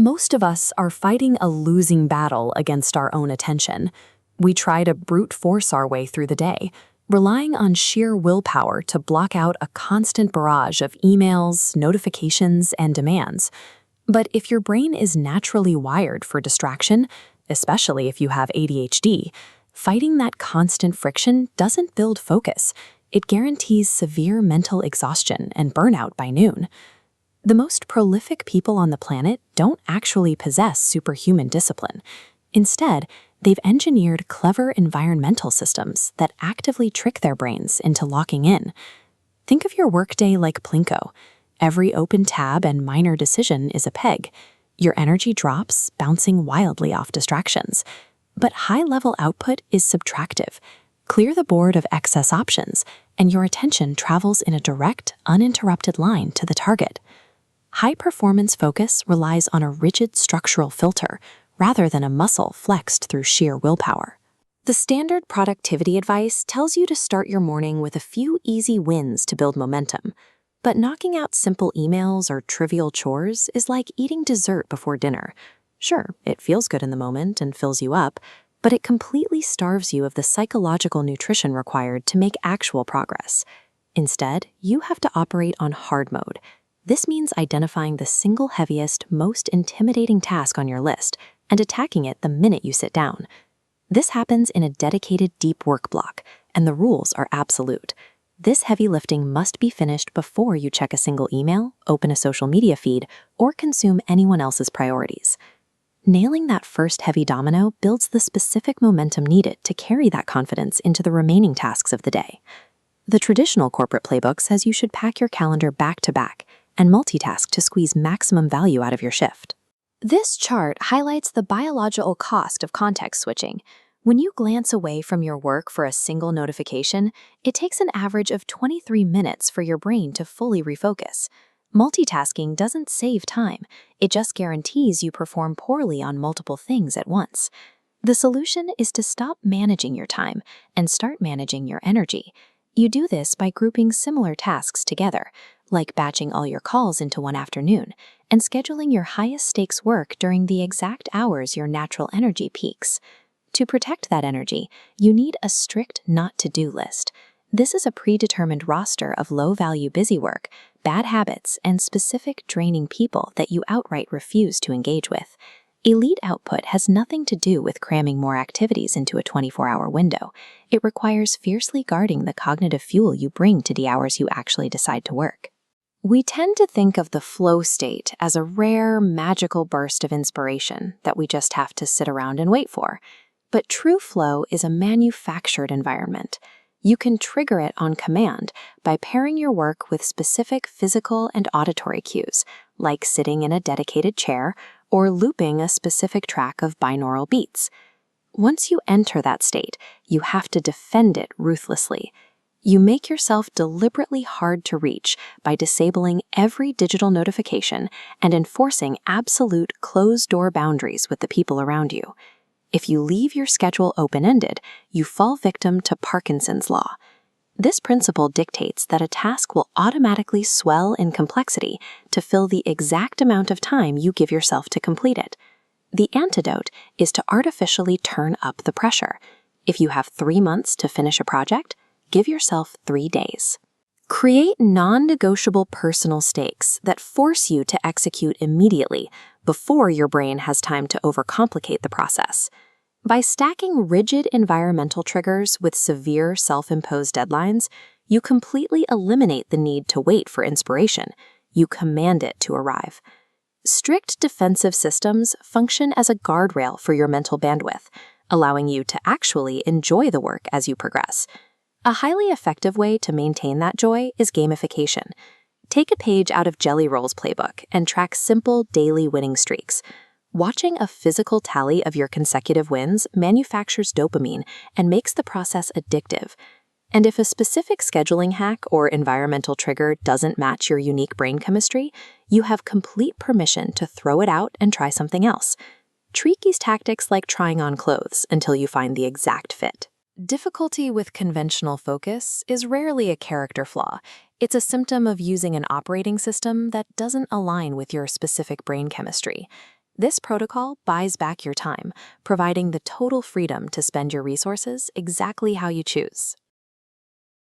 Most of us are fighting a losing battle against our own attention. We try to brute force our way through the day, relying on sheer willpower to block out a constant barrage of emails, notifications, and demands. But if your brain is naturally wired for distraction, especially if you have ADHD, fighting that constant friction doesn't build focus. It guarantees severe mental exhaustion and burnout by noon. The most prolific people on the planet don't actually possess superhuman discipline. Instead, they've engineered clever environmental systems that actively trick their brains into locking in. Think of your workday like Plinko. Every open tab and minor decision is a peg. Your energy drops, bouncing wildly off distractions. But high-level output is subtractive. Clear the board of excess options, and your attention travels in a direct, uninterrupted line to the target. High-performance focus relies on a rigid structural filter rather than a muscle flexed through sheer willpower. The standard productivity advice tells you to start your morning with a few easy wins to build momentum. But knocking out simple emails or trivial chores is like eating dessert before dinner. Sure, it feels good in the moment and fills you up, but it completely starves you of the psychological nutrition required to make actual progress. Instead, you have to operate on hard mode. This means identifying the single heaviest, most intimidating task on your list and attacking it the minute you sit down. This happens in a dedicated deep work block, and the rules are absolute. This heavy lifting must be finished before you check a single email, open a social media feed, or consume anyone else's priorities. Nailing that first heavy domino builds the specific momentum needed to carry that confidence into the remaining tasks of the day. The traditional corporate playbook says you should pack your calendar back to back and multitask to squeeze maximum value out of your shift. This chart highlights the biological cost of context switching. When you glance away from your work for a single notification, it takes an average of 23 minutes for your brain to fully refocus. Multitasking doesn't save time, it just guarantees you perform poorly on multiple things at once. The solution is to stop managing your time and start managing your energy. You do this by grouping similar tasks together, like batching all your calls into one afternoon, and scheduling your highest stakes work during the exact hours your natural energy peaks. To protect that energy, you need a strict not-to-do list. This is a predetermined roster of low-value busy work, bad habits, and specific draining people that you outright refuse to engage with. Elite output has nothing to do with cramming more activities into a 24-hour window. It requires fiercely guarding the cognitive fuel you bring to the hours you actually decide to work. We tend to think of the flow state as a rare, magical burst of inspiration that we just have to sit around and wait for. But true flow is a manufactured environment. You can trigger it on command by pairing your work with specific physical and auditory cues, like sitting in a dedicated chair or looping a specific track of binaural beats. Once you enter that state, you have to defend it ruthlessly. You make yourself deliberately hard to reach by disabling every digital notification and enforcing absolute closed-door boundaries with the people around you. If you leave your schedule open-ended, you fall victim to Parkinson's law. This principle dictates that a task will automatically swell in complexity to fill the exact amount of time you give yourself to complete it. The antidote is to artificially turn up the pressure. If you have 3 months to finish a project, give yourself 3 days. Create non-negotiable personal stakes that force you to execute immediately before your brain has time to overcomplicate the process. By stacking rigid environmental triggers with severe self-imposed deadlines, you completely eliminate the need to wait for inspiration. You command it to arrive. Strict defensive systems function as a guardrail for your mental bandwidth, allowing you to actually enjoy the work as you progress. A highly effective way to maintain that joy is gamification. Take a page out of Jelly Roll's playbook and track simple daily winning streaks. Watching a physical tally of your consecutive wins manufactures dopamine and makes the process addictive. And if a specific scheduling hack or environmental trigger doesn't match your unique brain chemistry, you have complete permission to throw it out and try something else. Treat these tactics like trying on clothes until you find the exact fit. Difficulty with conventional focus is rarely a character flaw. It's a symptom of using an operating system that doesn't align with your specific brain chemistry. This protocol buys back your time, providing the total freedom to spend your resources exactly how you choose.